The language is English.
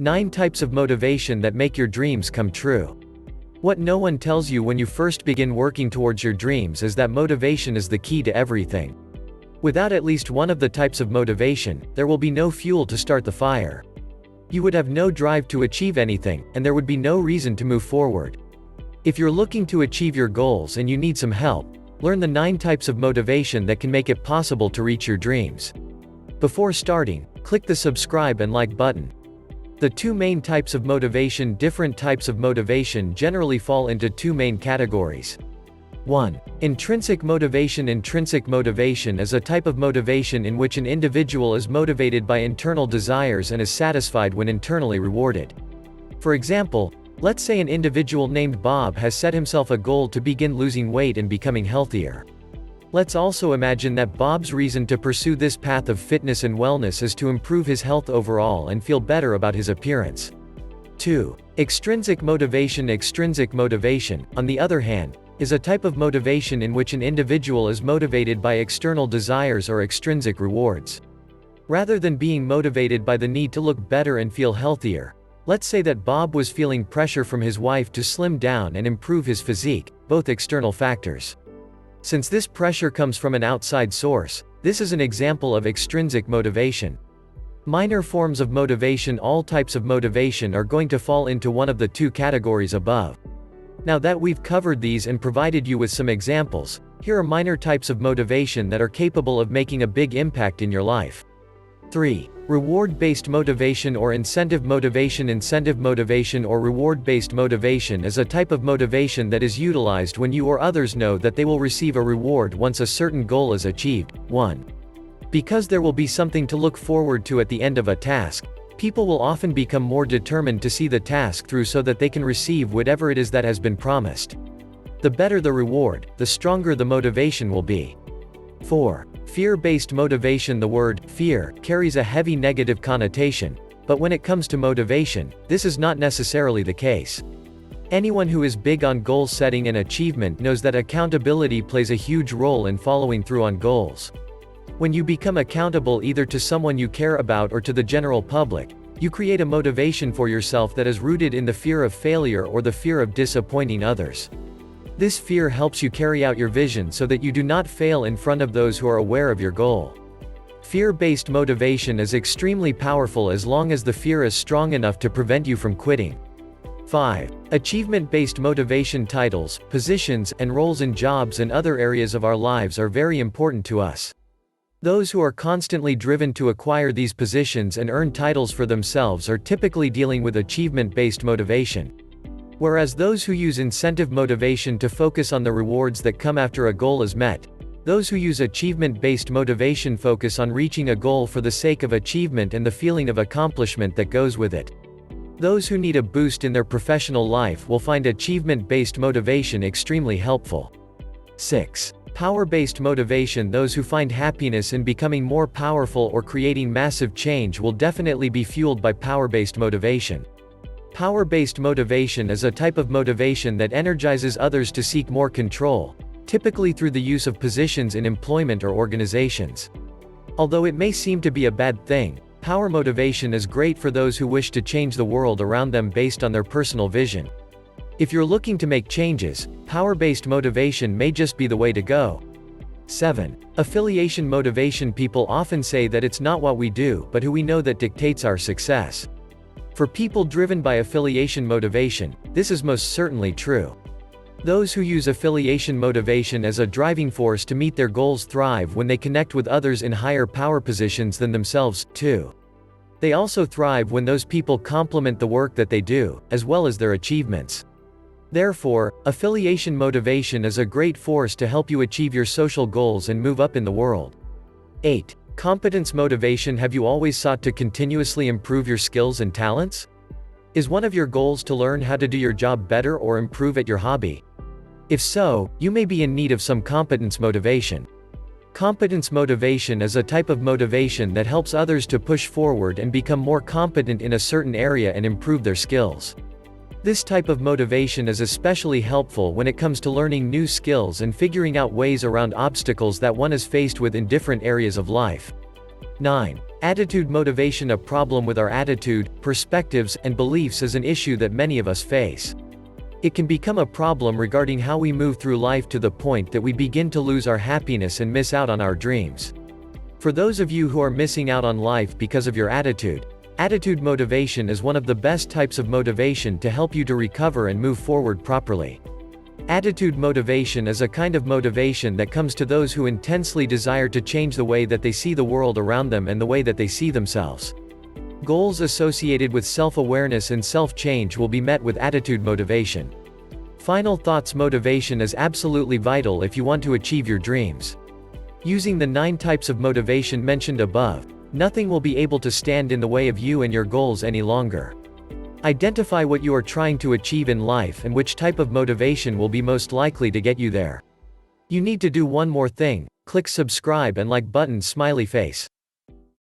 9 types of motivation that make your dreams come true. What no one tells you when you first begin working towards your dreams is that motivation is the key to everything. Without at least one of the types of motivation, there will be no fuel to start the fire. You would have no drive to achieve anything, and there would be no reason to move forward. If you're looking to achieve your goals and you need some help, learn the 9 types of motivation that can make it possible to reach your dreams. Before starting, click the subscribe and like button. The 2 main types of motivation. Different types of motivation generally fall into 2 main categories. 1. Intrinsic motivation. Intrinsic motivation is a type of motivation in which an individual is motivated by internal desires and is satisfied when internally rewarded. For example, let's say an individual named Bob has set himself a goal to begin losing weight and becoming healthier. Let's also imagine that Bob's reason to pursue this path of fitness and wellness is to improve his health overall and feel better about his appearance. 2. Extrinsic motivation. Extrinsic motivation, on the other hand, is a type of motivation in which an individual is motivated by external desires or extrinsic rewards. Rather than being motivated by the need to look better and feel healthier, let's say that Bob was feeling pressure from his wife to slim down and improve his physique, both external factors. Since this pressure comes from an outside source, this is an example of extrinsic motivation. Minor forms of motivation. All types of motivation are going to fall into one of the 2 categories above. Now that we've covered these and provided you with some examples, here are minor types of motivation that are capable of making a big impact in your life. 3. Reward-based motivation or incentive motivation. Incentive motivation or reward-based motivation is a type of motivation that is utilized when you or others know that they will receive a reward once a certain goal is achieved. 1. Because there will be something to look forward to at the end of a task, people will often become more determined to see the task through so that they can receive whatever it is that has been promised. The better the reward, the stronger the motivation will be. 4. Fear-based motivation. The word fear carries a heavy negative connotation, but when it comes to motivation, this is not necessarily the case. Anyone who is big on goal setting and achievement knows that accountability plays a huge role in following through on goals. When you become accountable either to someone you care about or to the general public, you create a motivation for yourself that is rooted in the fear of failure or the fear of disappointing others. This fear helps you carry out your vision so that you do not fail in front of those who are aware of your goal. Fear-based motivation is extremely powerful as long as the fear is strong enough to prevent you from quitting. 5. Achievement-based motivation. Titles, positions, and roles in jobs and other areas of our lives are very important to us. Those who are constantly driven to acquire these positions and earn titles for themselves are typically dealing with achievement-based motivation. Whereas those who use incentive motivation to focus on the rewards that come after a goal is met, those who use achievement-based motivation focus on reaching a goal for the sake of achievement and the feeling of accomplishment that goes with it. Those who need a boost in their professional life will find achievement-based motivation extremely helpful. 6. Power-based motivation. Those who find happiness in becoming more powerful or creating massive change will definitely be fueled by power-based motivation. Power-based motivation is a type of motivation that energizes others to seek more control, typically through the use of positions in employment or organizations. Although it may seem to be a bad thing, power motivation is great for those who wish to change the world around them based on their personal vision. If you're looking to make changes, power-based motivation may just be the way to go. 7. Affiliation motivation. People often say that it's not what we do, but who we know that dictates our success. For people driven by affiliation motivation, this is most certainly true. Those who use affiliation motivation as a driving force to meet their goals thrive when they connect with others in higher power positions than themselves, too. They also thrive when those people complement the work that they do, as well as their achievements. Therefore, affiliation motivation is a great force to help you achieve your social goals and move up in the world. 8. Competence motivation. Have you always sought to continuously improve your skills and talents? Is one of your goals to learn how to do your job better or improve at your hobby? If so, you may be in need of some competence motivation. Competence motivation is a type of motivation that helps others to push forward and become more competent in a certain area and improve their skills. This type of motivation is especially helpful when it comes to learning new skills and figuring out ways around obstacles that one is faced with in different areas of life. 9. Attitude motivation. A problem with our attitude, perspectives, and beliefs is an issue that many of us face. It can become a problem regarding how we move through life to the point that we begin to lose our happiness and miss out on our dreams. For those of you who are missing out on life because of your attitude, attitude motivation is one of the best types of motivation to help you to recover and move forward properly. Attitude motivation is a kind of motivation that comes to those who intensely desire to change the way that they see the world around them and the way that they see themselves. Goals associated with self-awareness and self-change will be met with attitude motivation. Final thoughts. Motivation is absolutely vital if you want to achieve your dreams. Using the 9 types of motivation mentioned above, nothing will be able to stand in the way of you and your goals any longer. Identify what you are trying to achieve in life and which type of motivation will be most likely to get you there. You need to do one more thing: click subscribe and like button. Smiley face.